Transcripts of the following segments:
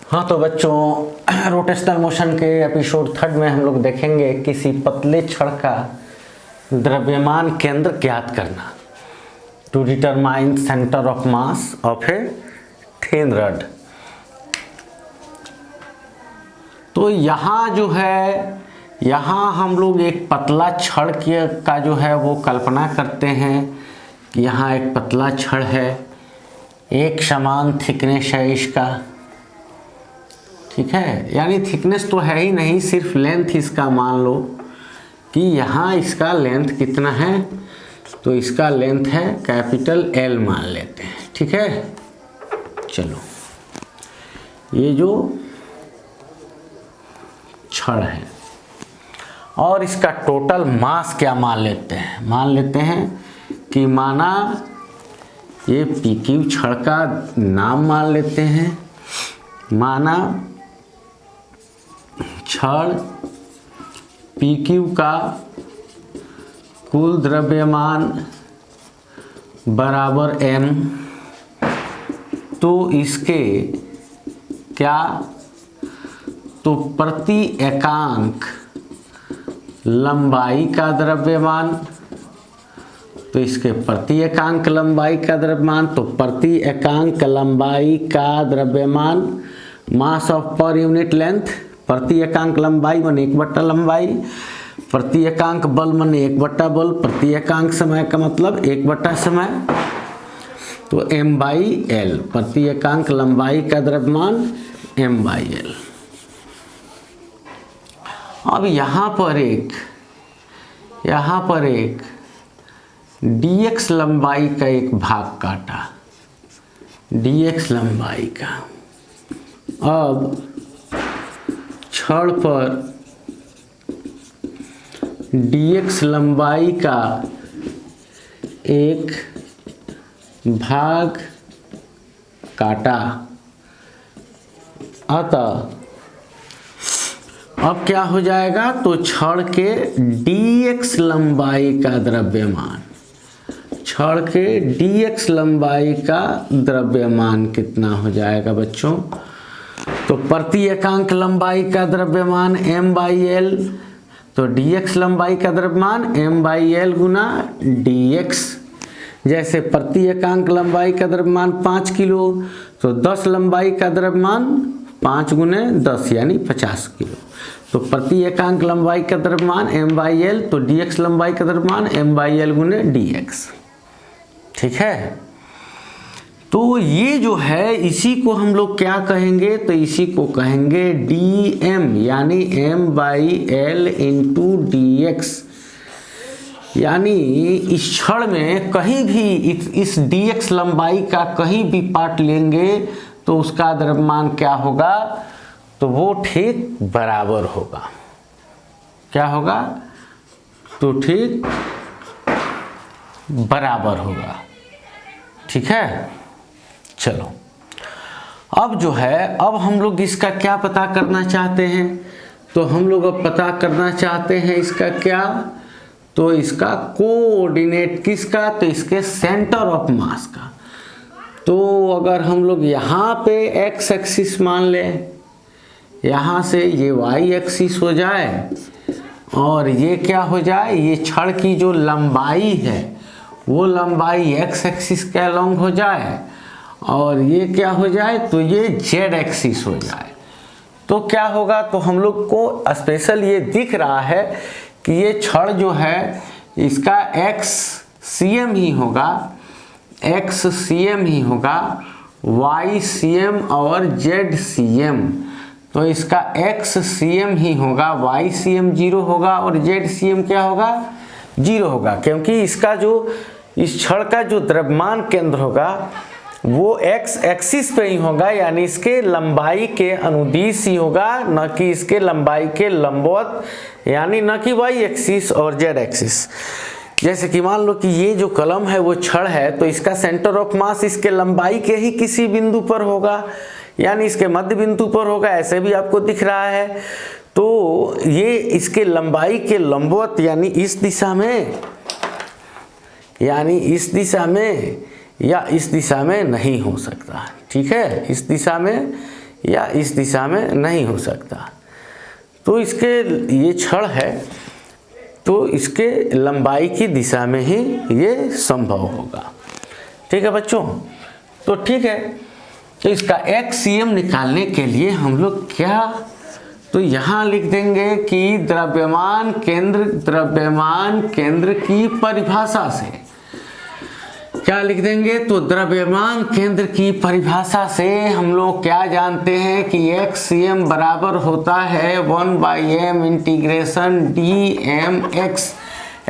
हाँ तो बच्चों, रोटेशनल मोशन के एपिसोड 3 में हम लोग देखेंगे किसी पतले छड़ का द्रव्यमान केंद्र ज्ञात करना, to determine centre of mass of a thin rod. तो यहाँ जो है, यहाँ हम लोग एक पतला छड़ का जो है वो कल्पना करते हैं कि यहाँ एक पतला छड़ है, एक समान थिकनेस है इसका, ठीक है। यानी थिकनेस तो है ही नहीं, सिर्फ लेंथ इसका मान लो कि यहाँ इसका लेंथ कितना है, तो इसका लेंथ है कैपिटल L मान लेते हैं, ठीक है। चलो, ये जो छड़ है और इसका टोटल मास क्या मान लेते हैं, मान लेते हैं कि माना ये PQ छड़ का नाम मान लेते हैं, माना छड़ PQ का कुल द्रव्यमान बराबर m, तो इसके क्या, तो प्रति एकांक लंबाई का द्रव्यमान, तो इसके प्रति एकांक लंबाई का द्रव्यमान, तो प्रति एकांक लंबाई का द्रव्यमान mass of per unit length, प्रति एकांक लंबाई माने 1/, लंबाई, प्रति एकांक बल माने 1/, बल, प्रति एकांक समय का मतलब 1/, समय, तो m/l, प्रति एकांक लंबाई का द्रव्यमान m/l। अब यहाँ पर एक dx लंबाई का एक भाग काटा, dx लंबाई का। अब छड़ पर dx लंबाई का एक भाग काटा, अतः अब क्या हो जाएगा, तो छड़ के dx लंबाई का द्रव्यमान, छड़ के dx लंबाई का द्रव्यमान कितना हो जाएगा बच्चों, तो प्रति एकांक लंबाई का द्रव्यमान m/l, तो dx लंबाई का द्रव्यमान m/l गुना dx। जैसे प्रति एकांक लंबाई का द्रव्यमान 5 किलो, तो 10 लंबाई का द्रव्यमान 5 गुने 10 यानी 50 किलो, तो प्रति एकांक लंबाई का द्रव्यमान m/l, तो dx लंबाई का द्रव्यमान m/l गुने dx, ठीक है। तो ये जो है इसी को हम लोग क्या कहेंगे, तो इसी को कहेंगे dm, यानी m/l इंटू dx। यानी इस छड़ में कहीं भी इस dx लंबाई का कहीं भी पार्ट लेंगे तो उसका द्रव्यमान क्या होगा, तो वो ठीक बराबर होगा, क्या होगा, तो ठीक बराबर होगा, ठीक है। चलो, अब जो है, अब हम लोग इसका क्या पता करना चाहते हैं, तो हम लोग अब पता करना चाहते हैं इसका क्या, तो इसका कोऑर्डिनेट किसका, तो इसके सेंटर ऑफ मास का। तो अगर हम लोग यहाँ पे x एक्सिस मान लें, यहाँ से ये y एक्सिस हो जाए और ये क्या हो जाए, ये छड़ की जो लंबाई है वो लंबाई x एक्सिस के अलॉन्ग हो जाए और ये क्या हो जाए, तो ये z एक्सिस हो जाए। तो क्या होगा, तो हम लोग को स्पेशल ये दिख रहा है कि ये छड़ जो है इसका x cm ही होगा, x cm ही होगा, y cm और z cm, तो इसका x cm ही होगा, y cm 0 होगा और z cm क्या होगा, 0 होगा, क्योंकि इसका जो इस छड़ का जो द्रव्यमान केंद्र होगा वो x एक्सिस पे ही होगा, यानी इसके लंबाई के अनुदिश ही होगा, न कि इसके लंबाई के लंबवत, यानी न कि y एक्सिस और z एक्सिस। जैसे कि मान लो कि ये जो कलम है वो छड़ है, तो इसका सेंटर ऑफ मास इसके लंबाई के ही किसी बिंदु पर होगा, यानी इसके मध्य बिंदु पर होगा, ऐसे भी आपको दिख रहा है। तो ये इसके लंबाई के लंबवत यानी इस दिशा में, यानी इस दिशा में या इस दिशा में नहीं हो सकता, ठीक है। इस दिशा में या इस दिशा में नहीं हो सकता। तो इसके ये छड़ है तो इसके लंबाई की दिशा में ही ये संभव होगा। ठीक है बच्चों, तो ठीक है, तो इसका XCM निकालने के लिए हम लोग क्या, तो यहाँ लिख देंगे कि द्रव्यमान केंद्र की परिभाषा से क्या लिख देंगे, तो द्रव्यमान केंद्र की परिभाषा से हम लोग क्या जानते हैं कि XCM बराबर होता है 1/m integration dmx,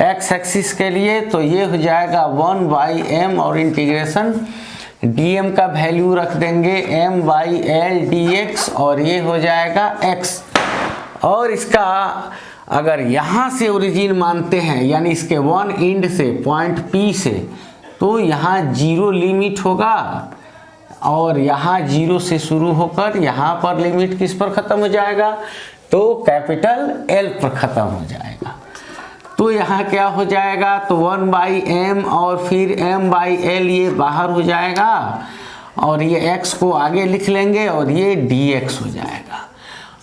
x axis के लिए तो ये हो जाएगा 1/m और इंटीग्रेशन dm का वैल्यू रख देंगे m/l dx और ये हो जाएगा x। और इसका अगर यहाँ से ओरिजिन मानते हैं यानी इसके वन एंड से पॉइंट P से, तो यहाँ 0 लिमिट होगा और यहाँ 0 से शुरू होकर यहाँ पर लिमिट किस पर ख़त्म हो जाएगा, तो कैपिटल L पर ख़त्म हो जाएगा। तो यहाँ क्या हो जाएगा, तो 1/m और फिर m/l ये बाहर हो जाएगा और ये x को आगे लिख लेंगे और ये dx हो जाएगा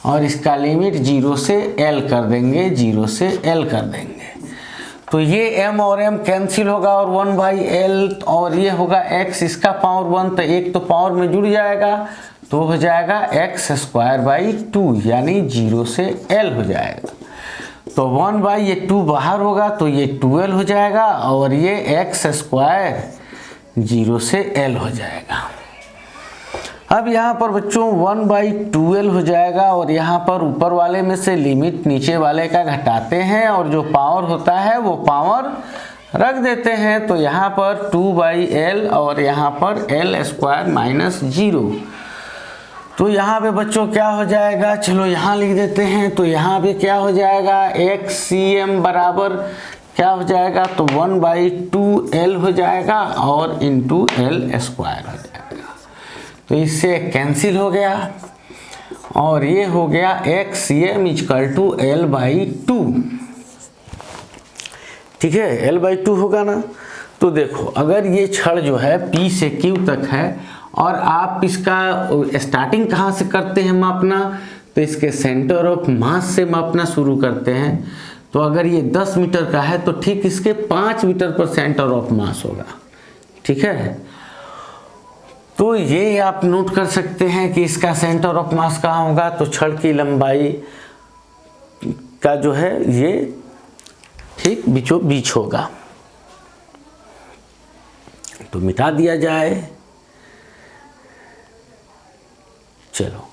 और इसका लिमिट 0 से L कर देंगे, 0 से L कर देंगे। तो ये m और m कैंसिल होगा और 1/l और ये होगा x, इसका पावर 1 तो एक तो पावर में जुड़ जाएगा तो हो जाएगा x² यानी 0 से L हो जाएगा। तो 1/2 बाहर होगा तो ये 2L हो जाएगा और ये x² 0 से L हो जाएगा। अब यहाँ पर बच्चों 1/2L हो जाएगा और यहाँ पर ऊपर वाले में से लिमिट नीचे वाले का घटाते हैं और जो पावर होता है वो पावर रख देते हैं। तो यहाँ पर 2/L और यहाँ पर L² - 0। तो यहाँ पे बच्चों क्या हो जाएगा, चलो यहाँ लिख देते हैं। तो यहाँ पे क्या हो जाएगा, XCM बराबर क्या हो जाएगा, तो 1/2L हो जाएगा और इंटू L² हो जाएगा। तो इससे कैंसिल हो गया और ये हो गया XCM = L/2। ठीक है, L/2 होगा ना। तो देखो अगर ये छड़ जो है P से Q तक है और आप इसका स्टार्टिंग कहाँ से करते हैं मापना, तो इसके सेंटर ऑफ मास से मापना शुरू करते हैं। तो अगर ये 10 मीटर का है तो ठीक इसके 5 मीटर पर सेंटर ऑफ मास होगा। ठीक है, तो ये आप नोट कर सकते हैं कि इसका सेंटर ऑफ मास कहाँ होगा, तो छड़ की लंबाई का जो है ये ठीक बीचों बीच होगा। तो मिटा दिया जाए। चलो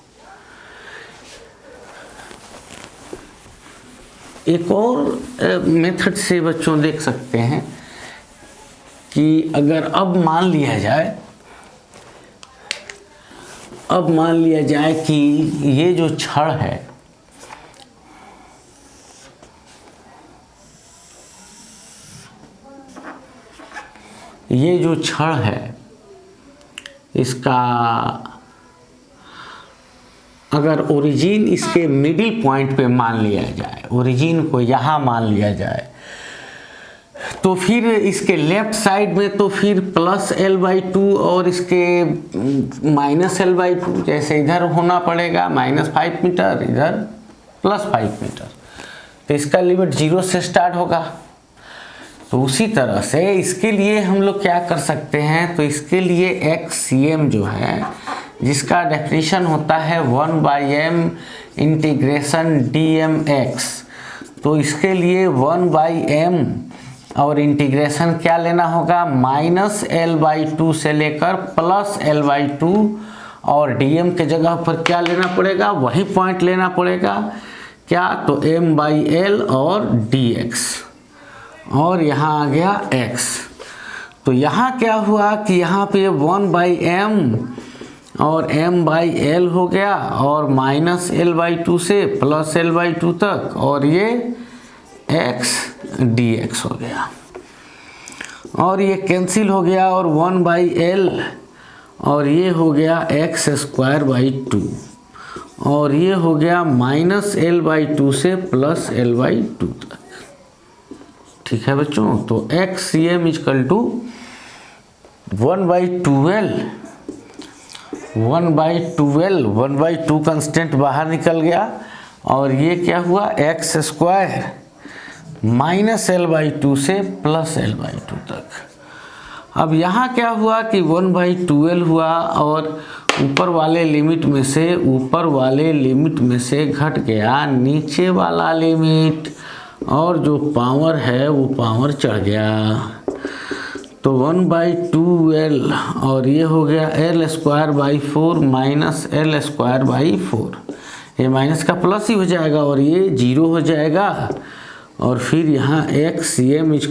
एक और मेथड से बच्चों देख सकते हैं कि अगर अब मान लिया जाए कि ये जो छड़ है इसका अगर ओरिजिन इसके मिडिल पॉइंट पे मान लिया जाए, ओरिजिन को यहाँ मान लिया जाए, तो फिर इसके लेफ्ट साइड में तो फिर +L/2 और इसके -L/2, जैसे इधर होना पड़ेगा -5 मीटर, इधर +5 मीटर, तो इसका लिमिट 0 से स्टार्ट होगा। तो उसी तरह से इसके लिए हम लोग क्या कर सकते हैं, तो इसके लिए XCM जो है जिसका डेफिनेशन होता है 1/m इंटीग्रेशन dmx, तो इसके लिए 1/m और इंटीग्रेशन क्या लेना होगा, -L/2 से लेकर +L/2 और dm के जगह पर क्या लेना पड़ेगा, वही पॉइंट लेना पड़ेगा क्या, तो m/l और dx और यहाँ आ गया x। तो यहाँ क्या हुआ कि यहाँ पे 1/m और m/l हो गया और -L/2 से +L/2 तक और ये x dx हो गया और ये कैंसिल हो गया और 1/l और ये हो गया x² और ये हो गया -L/2 से +L/2 तक। ठीक है बच्चों, तो XCM = 1/2L 1/12, 1/2 कंस्टेंट बाहर निकल गया और ये क्या हुआ एक्स स्क्वायर माइनस L/2 से प्लस L/2 तक। अब यहाँ क्या हुआ कि 1/12 हुआ और ऊपर वाले लिमिट में से घट गया नीचे वाला लिमिट और जो पावर है वो पावर चढ़ गया। तो 1/2L और ये हो गया L²/4 माइनस L²/4। ये माइनस का प्लस ही हो जाएगा और ये 0 हो जाएगा और फिर यहाँ XCM =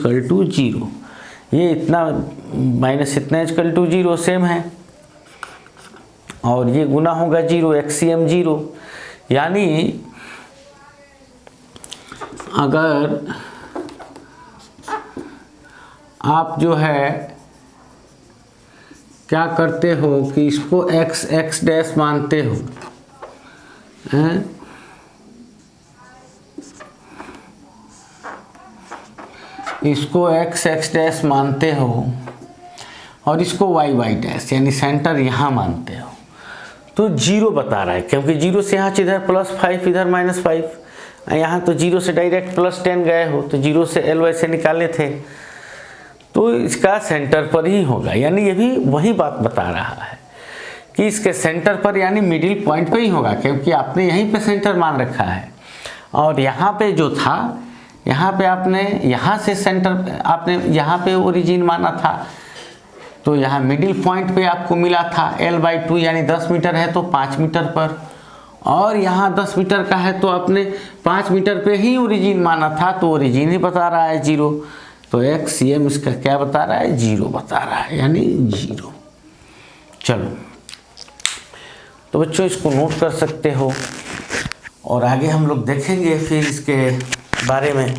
0। ये इतना माइनस इतना = 0 सेम है और ये गुना होगा 0, XCM 0। यानी अगर आप जो है क्या करते हो कि इसको x डैश मानते हो, इसको x डैश मानते हो और इसको y डैश यानी सेंटर यहाँ मानते हो, तो 0 बता रहा है क्योंकि 0 से यहाँ इधर +5 इधर -5, यहाँ तो 0 से डायरेक्ट +10 गए हो तो 0 से L वैसे निकाले थे तो इसका सेंटर पर ही होगा। यानी ये भी वही बात बता रहा है कि इसके सेंटर पर यानी मिडिल पॉइंट पे ही होगा क्योंकि आपने यहीं पे सेंटर मान रखा है और यहाँ पे जो था यहाँ पे आपने यहाँ से सेंटर आपने यहाँ पे ओरिजिन माना था तो यहाँ मिडिल पॉइंट पे आपको मिला था L/2 यानी 10 मीटर है तो 5 मीटर पर और यहाँ 10 मीटर का है तो आपने 5 मीटर पे ही ओरिजिन माना था तो ओरिजिन ही बता रहा है 0। तो XCM इसका क्या बता रहा है 0 बता रहा है यानी 0। चलो तो बच्चों इसको नोट कर सकते हो और आगे हम लोग देखेंगे फिर इसके बारे में।